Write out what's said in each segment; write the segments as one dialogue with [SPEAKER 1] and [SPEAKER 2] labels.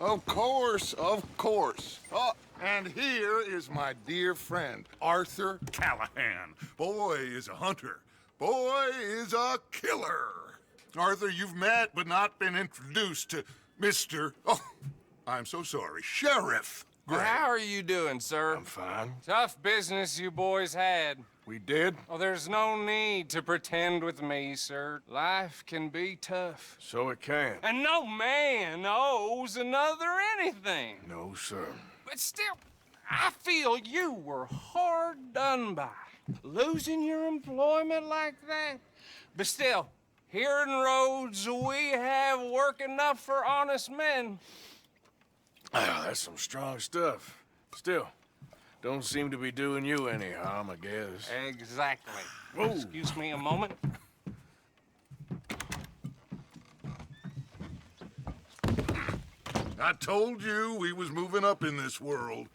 [SPEAKER 1] Of course, of course. Oh, and here is my dear friend, Arthur Callahan. Boy is a hunter. Boy is a killer. Arthur, you've met but not been introduced to Mr. Oh, I'm so sorry, Sheriff Gray.
[SPEAKER 2] How are you doing, sir?
[SPEAKER 1] I'm fine.
[SPEAKER 2] Tough business you boys had.
[SPEAKER 1] We did?
[SPEAKER 2] Oh, there's no need to pretend with me, sir. Life can be tough.
[SPEAKER 1] So it can.
[SPEAKER 2] And no man owes another anything.
[SPEAKER 1] No, sir.
[SPEAKER 2] But still, I feel you were hard done by. Losing your employment like that. But still, here in Rhodes, we have work enough for honest men.
[SPEAKER 3] Ah, that's some strong stuff. Still, don't seem to be doing you any harm, I guess.
[SPEAKER 2] Exactly.
[SPEAKER 3] Whoa.
[SPEAKER 2] Excuse me a moment.
[SPEAKER 1] I told you we was moving up in this world.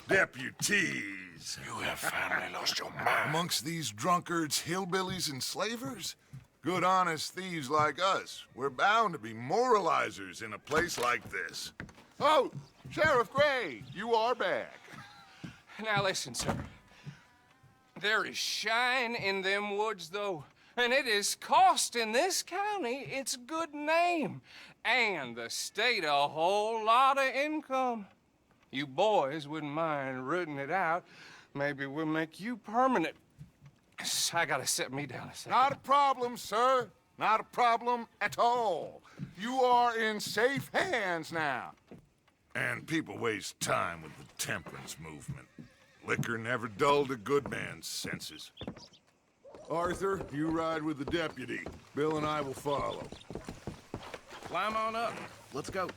[SPEAKER 1] Deputies.
[SPEAKER 3] You have finally lost your mind.
[SPEAKER 1] Amongst these drunkards, hillbillies, and slavers? Good, honest thieves like us. We're bound to be moralizers in a place like this. Oh, Sheriff Gray, you are back.
[SPEAKER 2] Now listen, sir. There is shine in them woods, though, and it is costing this county its good name, and the state a whole lot of income. You boys wouldn't mind rooting it out. Maybe we'll make you permanent. I gotta sit me down a second.
[SPEAKER 1] Not a problem, sir. Not a problem at all. You are in safe hands now. And people waste time with the temperance movement. Liquor never dulled a good man's senses. Arthur, you ride with the deputy. Bill and I will follow.
[SPEAKER 4] Climb on up. Let's go.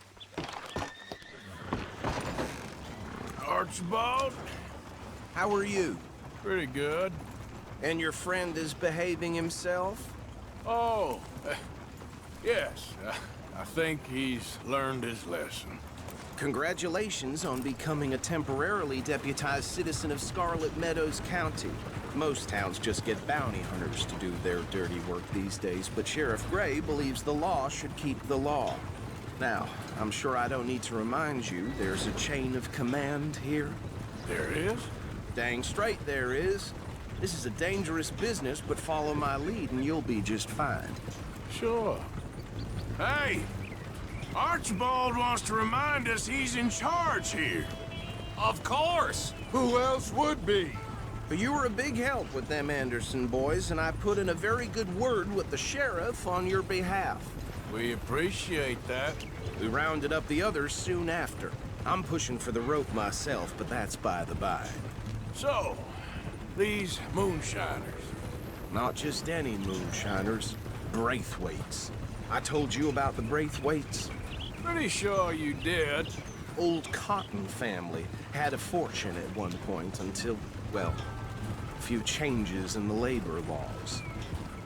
[SPEAKER 3] Archibald?
[SPEAKER 4] How are you?
[SPEAKER 3] Pretty good.
[SPEAKER 4] And your friend is behaving himself?
[SPEAKER 3] Oh, yes. I think he's learned his lesson.
[SPEAKER 4] Congratulations on becoming a temporarily deputized citizen of Scarlet Meadows County. Most towns just get bounty hunters to do their dirty work these days, but Sheriff Gray believes the law should keep the law. Now, I'm sure I don't need to remind you, there's a chain of command here.
[SPEAKER 3] There is?
[SPEAKER 4] Dang straight there is. This is a dangerous business, but follow my lead and you'll be just fine.
[SPEAKER 3] Sure. Hey! Archibald wants to remind us he's in charge here.
[SPEAKER 2] Of course!
[SPEAKER 1] Who else would be?
[SPEAKER 4] But you were a big help with them Anderson boys, and I put in a very good word with the sheriff on your behalf.
[SPEAKER 3] We appreciate that.
[SPEAKER 4] We rounded up the others soon after. I'm pushing for the rope myself, but that's by the by.
[SPEAKER 3] So, these moonshiners.
[SPEAKER 4] Not just any moonshiners, Braithwaites. I told you about the Braithwaites?
[SPEAKER 3] Pretty sure you did.
[SPEAKER 4] Old Cotton family had a fortune at one point until, well, a few changes in the labor laws.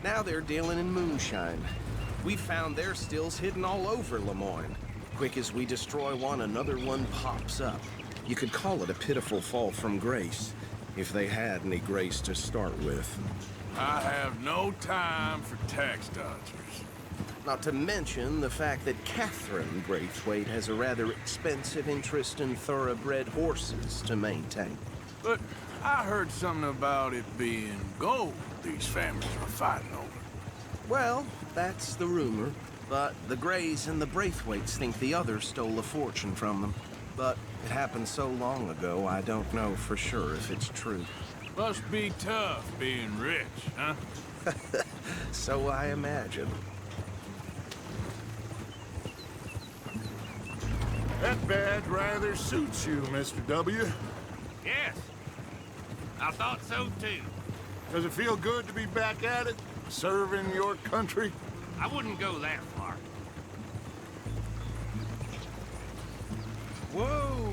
[SPEAKER 4] Now they're dealing in moonshine. We found their stills hidden all over Lemoyne. Quick as we destroy one, another one pops up. You could call it a pitiful fall from grace, if they had any grace to start with.
[SPEAKER 3] I have no time for tax dodgers.
[SPEAKER 4] Not to mention the fact that Catherine Braithwaite has a rather expensive interest in thoroughbred horses to maintain.
[SPEAKER 3] But I heard something about it being gold these families are fighting over.
[SPEAKER 4] Well, that's the rumor. But the Grays and the Braithwaites think the others stole a fortune from them. But it happened so long ago, I don't know for sure if it's true.
[SPEAKER 3] Must be tough being rich, huh?
[SPEAKER 4] So I imagine.
[SPEAKER 1] That badge rather suits you, Mr. W.
[SPEAKER 5] Yes, I thought so too.
[SPEAKER 1] Does it feel good to be back at it? Serving your country?
[SPEAKER 5] I wouldn't go that far.
[SPEAKER 4] Whoa!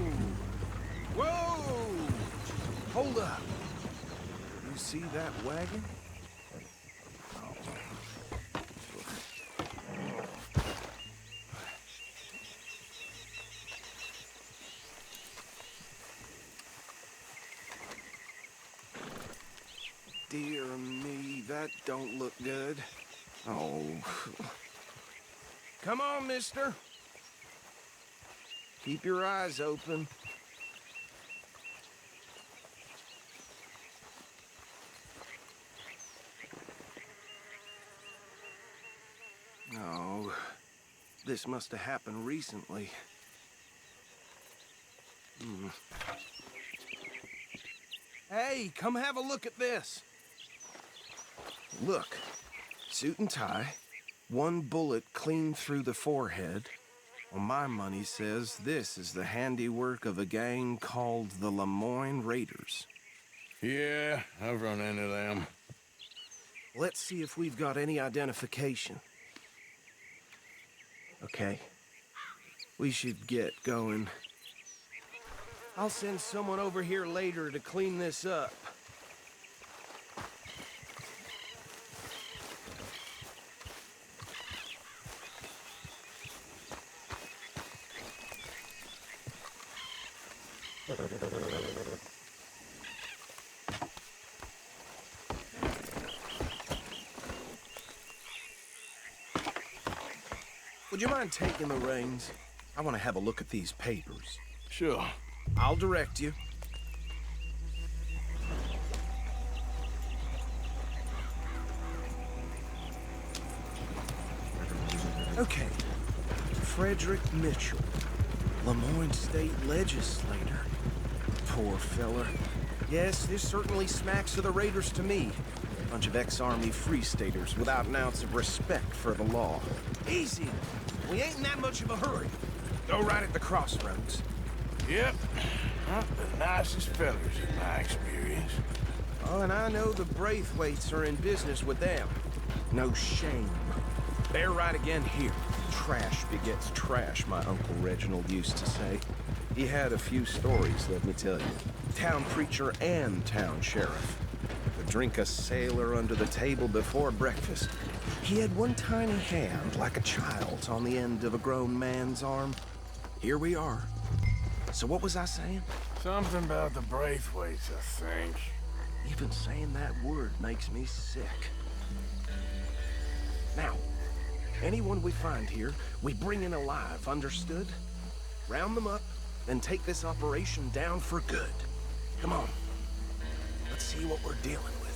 [SPEAKER 4] Whoa! Hold up. You see that wagon? Dear me, that don't look good. Oh. Come on, mister. Keep your eyes open. No, this must have happened recently. Hey, come have a look at this. Look, suit and tie, one bullet clean through the forehead. Well, my money says this is the handiwork of a gang called the Lemoyne Raiders.
[SPEAKER 3] Yeah, I've run into them.
[SPEAKER 4] Let's see if we've got any identification. Okay. We should get going. I'll send someone over here later to clean this up. Would you mind taking the reins? I want to have a look at these papers.
[SPEAKER 3] Sure.
[SPEAKER 4] I'll direct you. Okay. Frederick Mitchell, Lemoyne State Legislator. Poor fella. Yes, this certainly smacks of the Raiders to me. Bunch of ex-Army Free Staters without an ounce of respect for the law. Easy. We ain't in that much of a hurry. Go right at the crossroads.
[SPEAKER 3] Yep. Not the nicest fellers in my experience.
[SPEAKER 4] Oh, and I know the Braithwaites are in business with them. No shame. They're right again here. Trash begets trash, my Uncle Reginald used to say. He had a few stories, let me tell you. Town preacher and town sheriff. Would drink a sailor under the table before breakfast. He had one tiny hand, like a child's, on the end of a grown man's arm. Here we are. So what was I saying?
[SPEAKER 3] Something about the Braithwaites, I think.
[SPEAKER 4] Even saying that word makes me sick. Now, anyone we find here, we bring in alive, understood? Round them up, then take this operation down for good. Come on. Let's see what we're dealing with.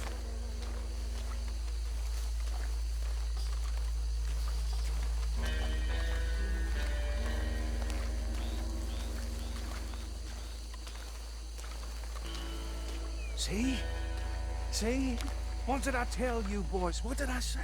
[SPEAKER 4] See? See? What did I tell you, boys? What did I say?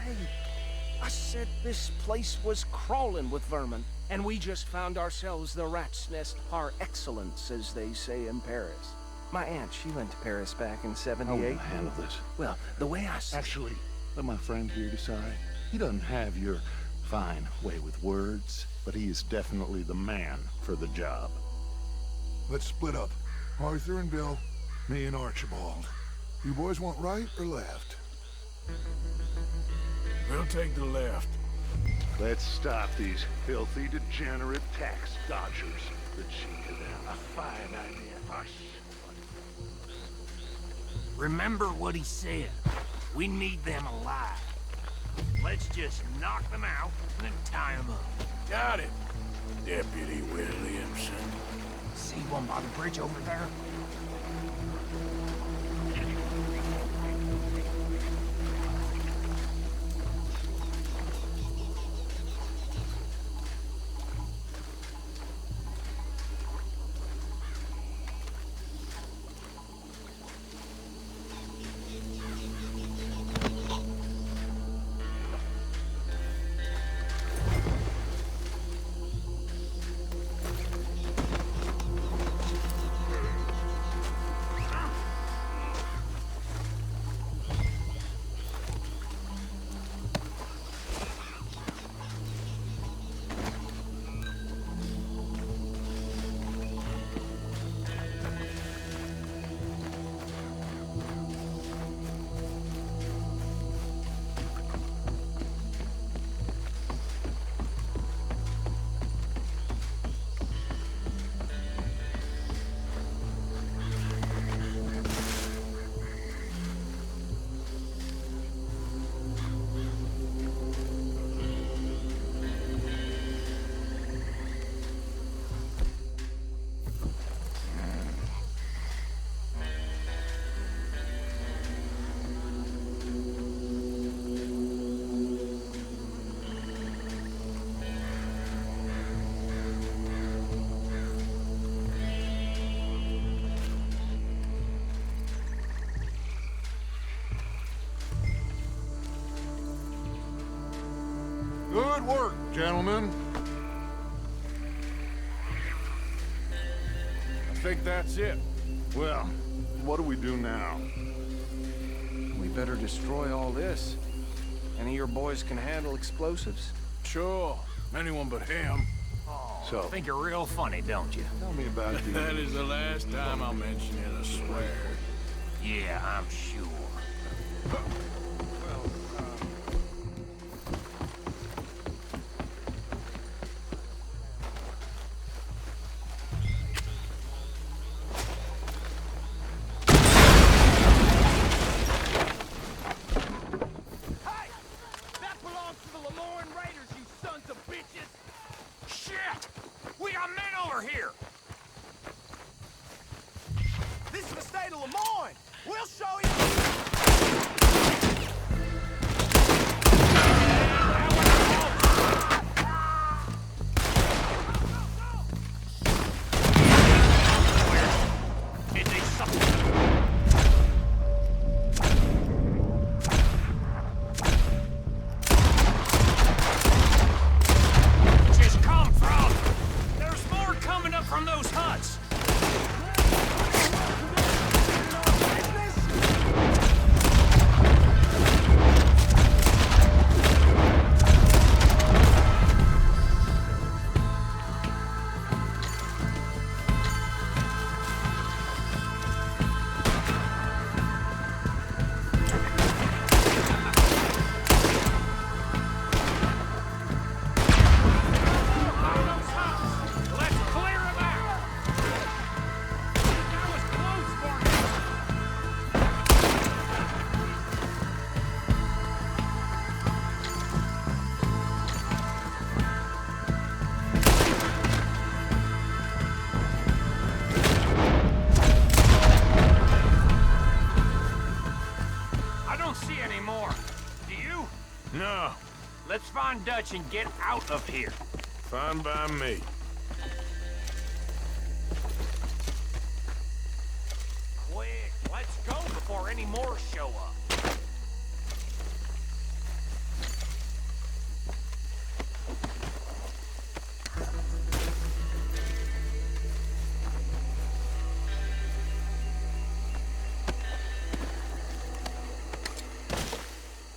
[SPEAKER 4] I said this place was crawling with vermin, and we just found ourselves the rat's nest par excellence, as they say in Paris. My aunt, she went to Paris back in
[SPEAKER 6] I
[SPEAKER 4] '78.
[SPEAKER 6] won't handle this.
[SPEAKER 4] Well, the way I see
[SPEAKER 6] Actually, let my friend here decide. He doesn't have your fine way with words, but he is definitely the man for the job.
[SPEAKER 7] Let's split up. Arthur and Bill, me and Archibald. You boys want right or left?
[SPEAKER 3] We'll take the left.
[SPEAKER 6] Let's stop these filthy, degenerate tax dodgers. Let's see them. A fine idea. Hush.
[SPEAKER 5] Remember what he said. We need them alive. Let's just knock them out and then tie them up.
[SPEAKER 3] Got it, Deputy Williamson.
[SPEAKER 5] See one by the bridge over there?
[SPEAKER 1] Good work, gentlemen.
[SPEAKER 3] I think that's it.
[SPEAKER 6] Well, what do we do now?
[SPEAKER 4] We better destroy all this. Any of your boys can handle explosives?
[SPEAKER 3] Sure. Anyone but him.
[SPEAKER 6] So,
[SPEAKER 5] Think you're real funny, don't you?
[SPEAKER 6] tell me about
[SPEAKER 3] That
[SPEAKER 6] these.
[SPEAKER 3] is the last time I'll mention it, I swear.
[SPEAKER 5] Yeah, I'm sure. That belongs to the Lemoyne Raiders, you sons of bitches! Shit! We got men over here!
[SPEAKER 8] This is the state of Lemoyne. We'll show you.
[SPEAKER 5] Did they suck? Just come from? There's more coming up from those huts. Let's clear them out. That was close, Morgan. I don't see any more. Do you?
[SPEAKER 3] No,
[SPEAKER 5] Let's find Dutch and get out of here.
[SPEAKER 3] fine by me.
[SPEAKER 5] Quick, let's go before any more show up.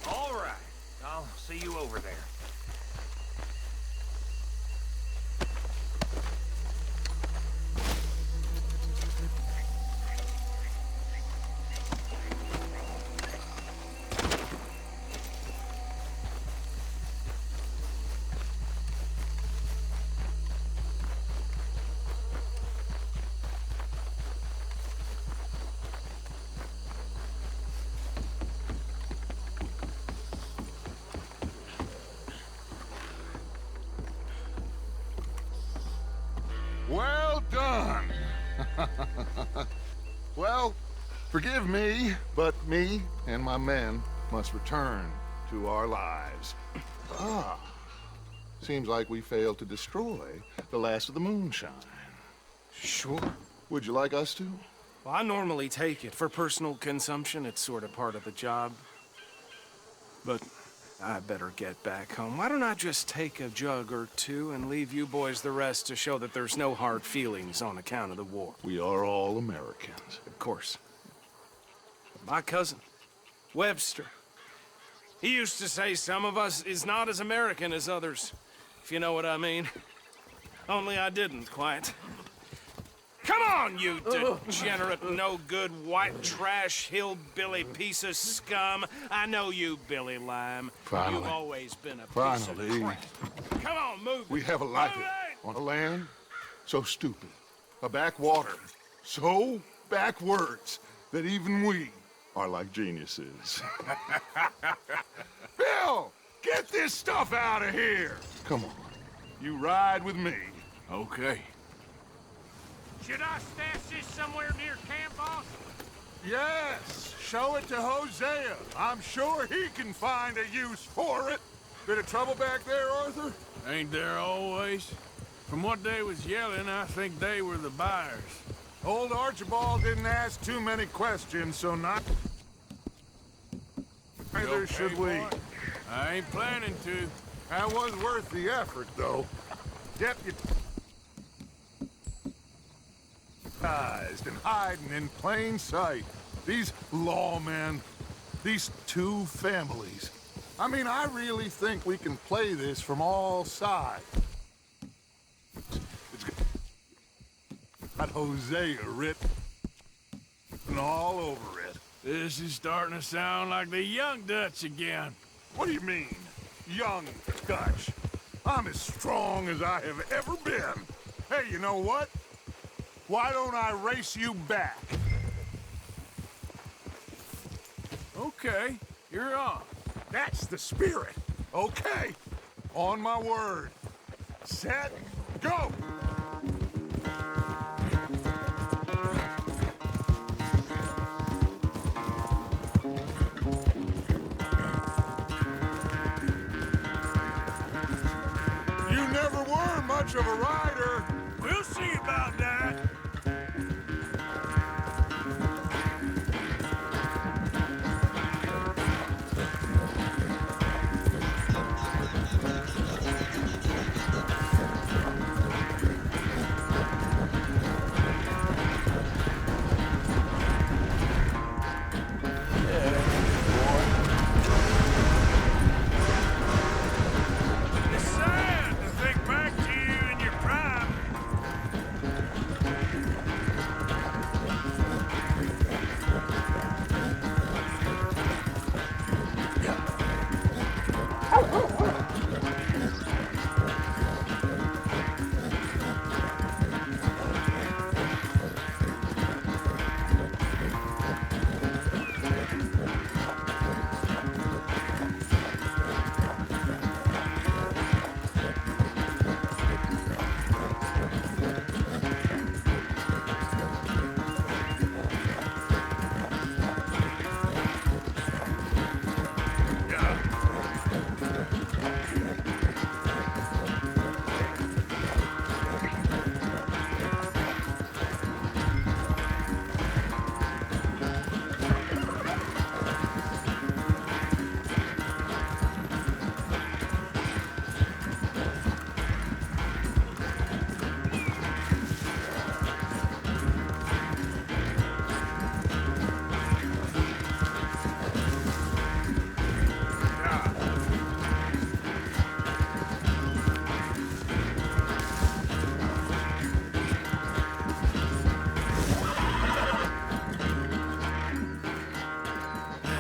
[SPEAKER 5] All right, I'll see you over there.
[SPEAKER 1] Well done. Well, forgive me, but me and my men must return to our lives. Ah, seems like we failed to destroy the last of the moonshine.
[SPEAKER 4] Sure.
[SPEAKER 1] Would you like us to?
[SPEAKER 4] Well, I normally take it. For personal consumption, it's sort of part of the job. But I better get back home. Why don't I just take a jug or two and leave you boys the rest to show that there's no hard feelings on account of the war?
[SPEAKER 1] We are all Americans.
[SPEAKER 4] Of course. My cousin, Webster, he used to say some of us is not as American as others, if you know what I mean. Only I didn't quite. Come on, you degenerate, no-good, white trash, hillbilly piece of scum. I know you, Billy Lime.
[SPEAKER 1] Finally.
[SPEAKER 4] You've always been a piece
[SPEAKER 1] Finally.
[SPEAKER 4] of crap. Come on, move it.
[SPEAKER 1] We have a life
[SPEAKER 4] Move it!
[SPEAKER 1] on a land so stupid, a backwater so backwards that even we are like geniuses. Bill, get this stuff out of here. Come on, you ride with me.
[SPEAKER 3] Okay.
[SPEAKER 5] Should I stash this somewhere near camp, boss?
[SPEAKER 1] Yes, show it to Hosea. I'm sure he can find a use for it. Bit of trouble back there, Arthur?
[SPEAKER 3] Ain't there always? From what they was yelling, I think they were the buyers.
[SPEAKER 1] Old Archibald didn't ask too many questions, so not...
[SPEAKER 3] You
[SPEAKER 1] Neither
[SPEAKER 3] okay,
[SPEAKER 1] should we.
[SPEAKER 3] boy? I ain't planning to.
[SPEAKER 1] That was worth the effort, though. Deputized and hiding in plain sight. These lawmen, these two families. I mean, I really think we can play this from all sides. It's got Hosea written all over it.
[SPEAKER 3] This is starting to sound like the Young Dutch again.
[SPEAKER 1] What do you mean, young Dutch? I'm as strong as I have ever been. Hey, you know what? Why don't I race you back?
[SPEAKER 3] Okay, you're on.
[SPEAKER 1] That's the spirit. Okay, on my word. Set, go! You never were much of a rider.
[SPEAKER 3] We'll see about that. It's sad to think back to you in your prime.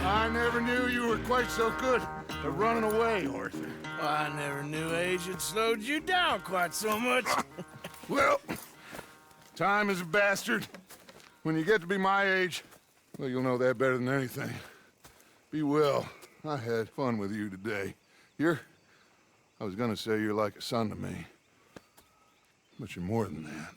[SPEAKER 1] I never knew you were quite so good at running away, Arthur.
[SPEAKER 3] I never knew age had slowed you down quite so much.
[SPEAKER 1] Well, time is a bastard. When you get to be my age, well, you'll know that better than anything. Be well. I had fun with you today. I was gonna say you're like a son to me. But you're more than that.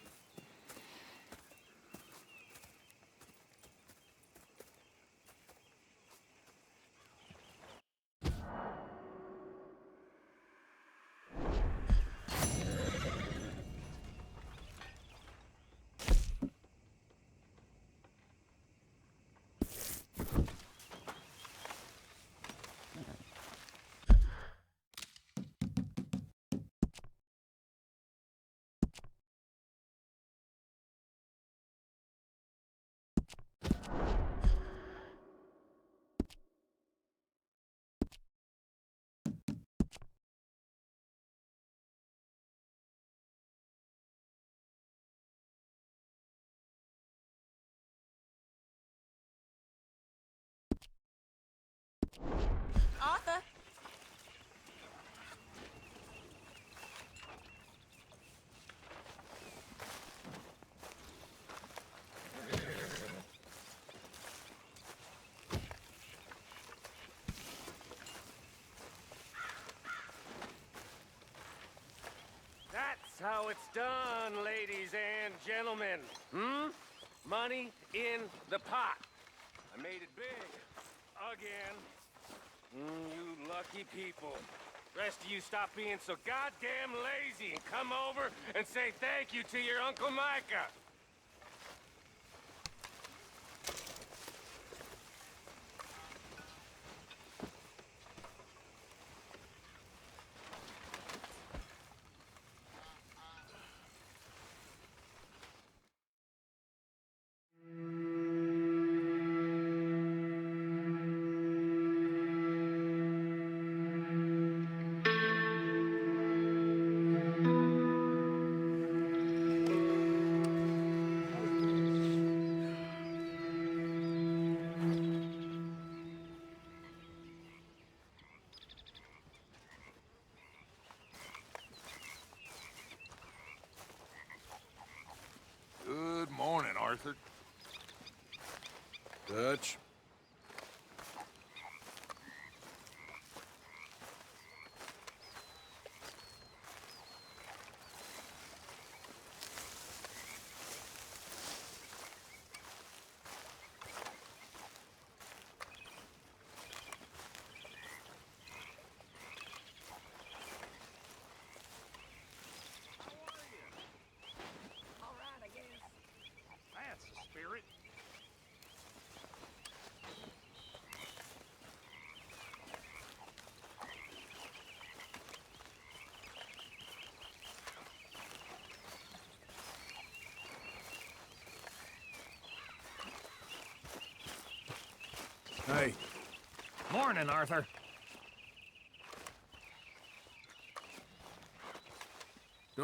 [SPEAKER 9] Arthur.
[SPEAKER 8] That's how it's done, ladies and gentlemen. Money in the pot. I made it big. Again. You lucky people. Rest of you stop being so goddamn lazy and come over and say thank you to your Uncle Micah.
[SPEAKER 1] Arthur.
[SPEAKER 3] Dutch.
[SPEAKER 5] That's the spirit.
[SPEAKER 3] Hey,
[SPEAKER 5] Morning, Arthur.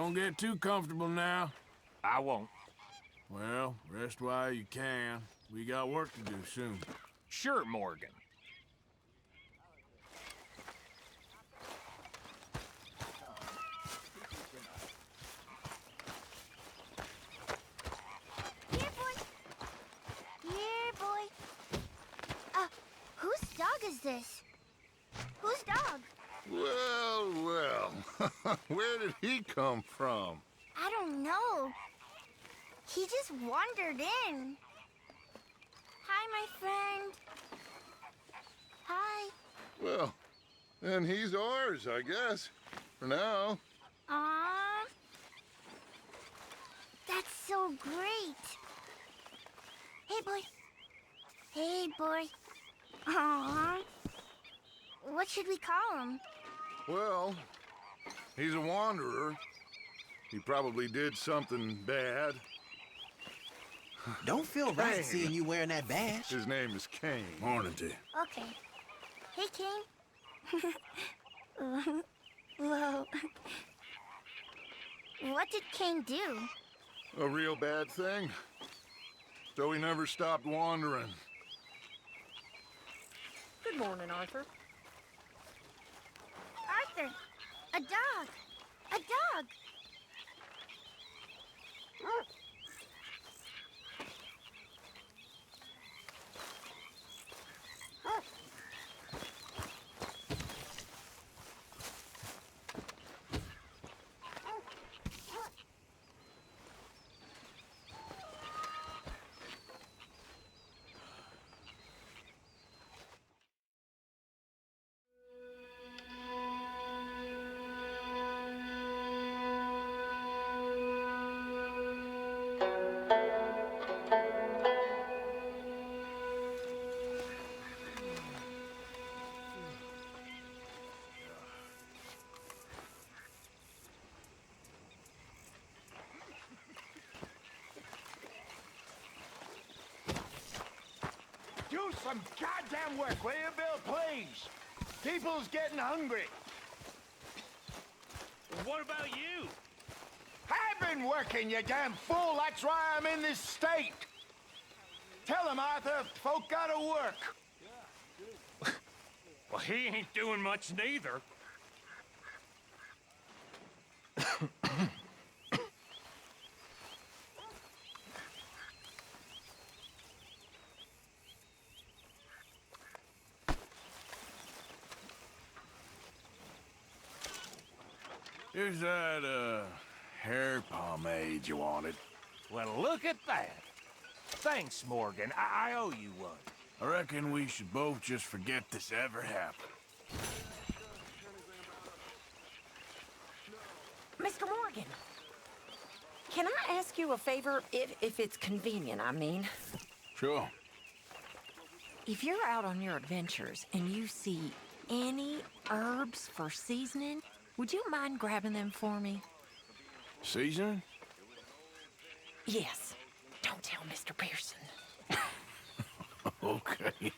[SPEAKER 3] don't get too comfortable now.
[SPEAKER 5] I won't.
[SPEAKER 3] Well, rest while you can. We got work to do soon.
[SPEAKER 5] Sure, Morgan.
[SPEAKER 9] Here, boy. Here, boy. Whose dog is this? Whose dog?
[SPEAKER 1] Well, well. Where did he come from?
[SPEAKER 9] I don't know. He just wandered in. Hi, my friend. Hi.
[SPEAKER 1] Well, then he's ours, I guess. For now.
[SPEAKER 9] Aww. That's so great. Hey, boy. Hey, boy. Aww. What should we call him?
[SPEAKER 1] Well, he's a wanderer. He probably did something bad.
[SPEAKER 10] Don't feel right seeing you wearing that badge.
[SPEAKER 1] His name is Cain.
[SPEAKER 3] Morning to you.
[SPEAKER 9] Okay. Hey, King. Whoa. What did King do?
[SPEAKER 1] A real bad thing. So he never stopped wandering.
[SPEAKER 11] Good morning, Arthur.
[SPEAKER 9] Arthur, a dog. A dog.
[SPEAKER 8] Do some goddamn work, will you, Bill, please? People's getting hungry.
[SPEAKER 5] What about you?
[SPEAKER 8] I've been working, you damn fool. That's why I'm in this state. Tell him, Arthur, folk gotta work.
[SPEAKER 5] Well, he ain't doing much neither.
[SPEAKER 3] Here's that, hair pomade you wanted.
[SPEAKER 5] Well, look at that. Thanks, Morgan. I owe you one.
[SPEAKER 3] I reckon we should both just forget this ever happened.
[SPEAKER 11] Mr. Morgan, can I ask you a favor, if it's convenient, I mean?
[SPEAKER 3] Sure.
[SPEAKER 11] If you're out on your adventures and you see any herbs for seasoning, would you mind grabbing them for me?
[SPEAKER 3] Seasoning?
[SPEAKER 11] Yes. Don't tell Mr. Pearson.
[SPEAKER 3] Okay.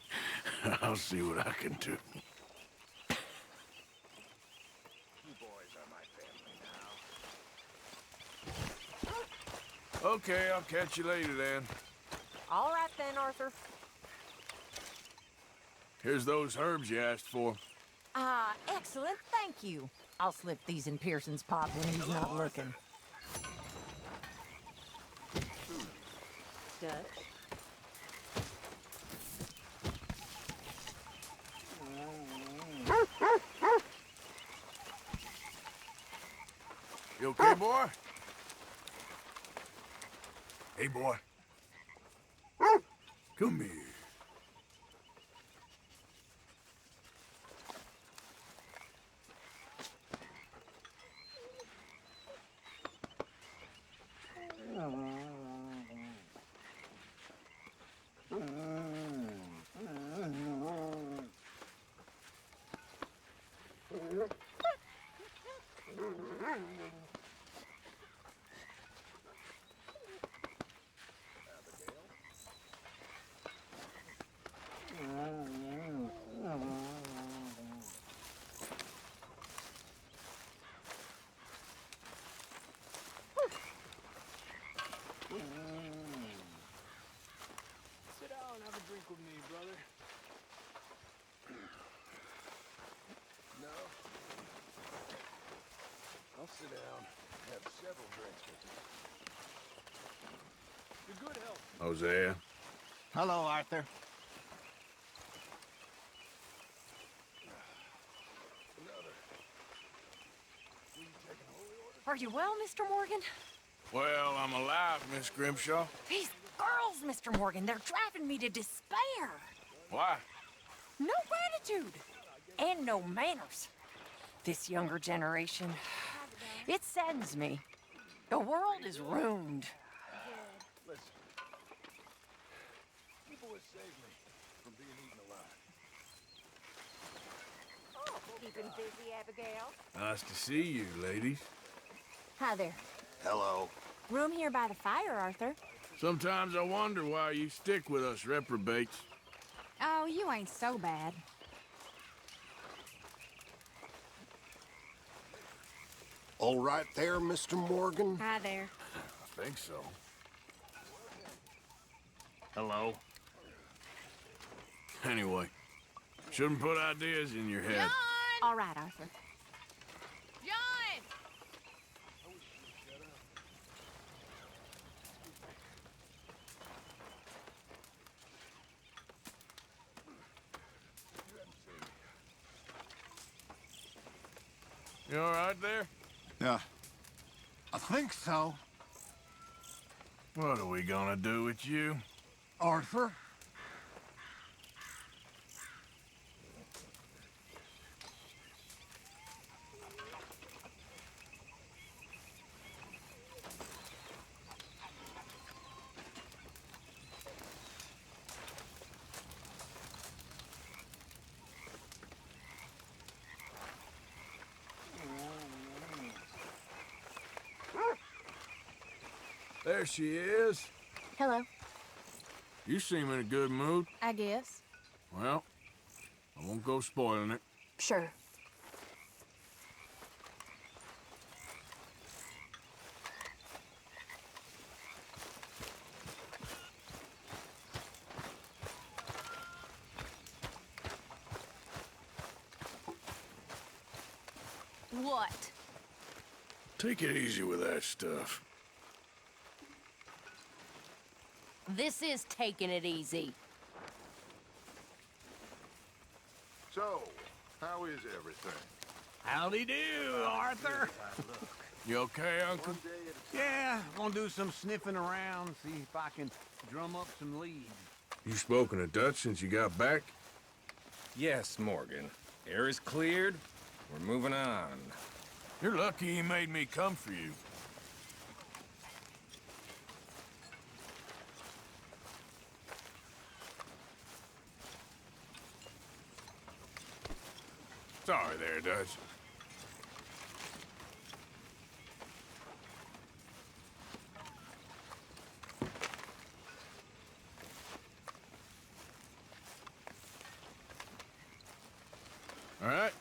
[SPEAKER 3] I'll see what I can do.
[SPEAKER 8] You boys are my family now.
[SPEAKER 3] Okay, I'll catch you later then.
[SPEAKER 11] All right then, Arthur.
[SPEAKER 3] Here's those herbs you asked for.
[SPEAKER 11] Excellent, thank you. I'll slip these in Pearson's pot when he's not looking. Dutch.
[SPEAKER 3] You okay, boy? Hey, boy. Come here.
[SPEAKER 8] Sit down and have a drink with me, brother. No. I'll sit down and have several drinks with you. Your good health.
[SPEAKER 3] Hosea.
[SPEAKER 10] Hello, Arthur.
[SPEAKER 11] Are you well, Mr. Morgan?
[SPEAKER 3] Well, I'm alive, Miss Grimshaw.
[SPEAKER 11] These girls, Mr. Morgan, they're driving me to despair.
[SPEAKER 3] Why?
[SPEAKER 11] No gratitude and no manners. This younger generation, it saddens me. The world is ruined.
[SPEAKER 3] Listen. People would save me from being eaten alive.
[SPEAKER 11] Oh, keeping busy, Abigail?
[SPEAKER 3] Nice to see you, ladies.
[SPEAKER 11] Hi there.
[SPEAKER 10] Hello.
[SPEAKER 11] Room here by the fire, Arthur.
[SPEAKER 3] Sometimes I wonder why you stick with us reprobates.
[SPEAKER 9] Oh, you ain't so bad.
[SPEAKER 12] All right there, Mr. Morgan?
[SPEAKER 9] Hi there.
[SPEAKER 3] I think so.
[SPEAKER 10] Hello.
[SPEAKER 3] Anyway, shouldn't put ideas in your head.
[SPEAKER 11] All right, Arthur.
[SPEAKER 3] You all right there?
[SPEAKER 7] Yeah. I think so.
[SPEAKER 3] What are we gonna do with you?
[SPEAKER 7] Arthur?
[SPEAKER 3] There she is.
[SPEAKER 9] Hello.
[SPEAKER 3] You seem in a good mood.
[SPEAKER 9] I guess.
[SPEAKER 3] Well, I won't go spoiling it.
[SPEAKER 9] Sure. What?
[SPEAKER 3] Take it easy with that stuff.
[SPEAKER 9] This is taking it easy.
[SPEAKER 1] So, how is everything?
[SPEAKER 5] Howdy do, Arthur.
[SPEAKER 3] You okay, Uncle?
[SPEAKER 5] Yeah, gonna do some sniffing around, see if I can drum up some leads.
[SPEAKER 3] You spoken to Dutch since you got back?
[SPEAKER 2] Yes, Morgan. Air is cleared. We're moving on.
[SPEAKER 3] You're lucky he made me come for you. Sorry there, Dutch. All right.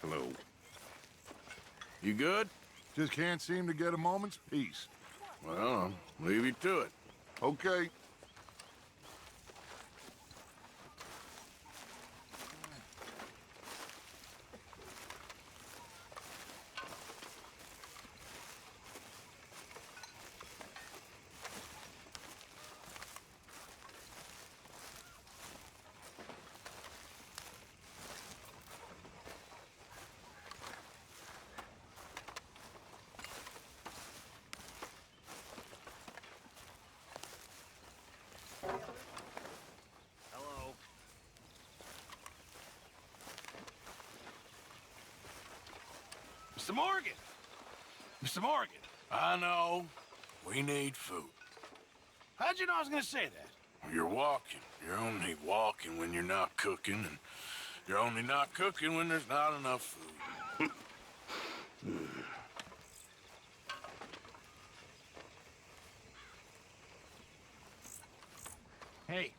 [SPEAKER 1] Hello.
[SPEAKER 3] You good?
[SPEAKER 7] Just can't seem to get a moment's peace.
[SPEAKER 3] Well, I'll leave you to it.
[SPEAKER 7] Okay.
[SPEAKER 5] Mr. Morgan! Mr. Morgan!
[SPEAKER 3] I know. We need food.
[SPEAKER 5] How'd you know I was gonna say that?
[SPEAKER 3] You're walking. You're only walking when you're not cooking, and you're only not cooking when there's not enough food.
[SPEAKER 5] Hey,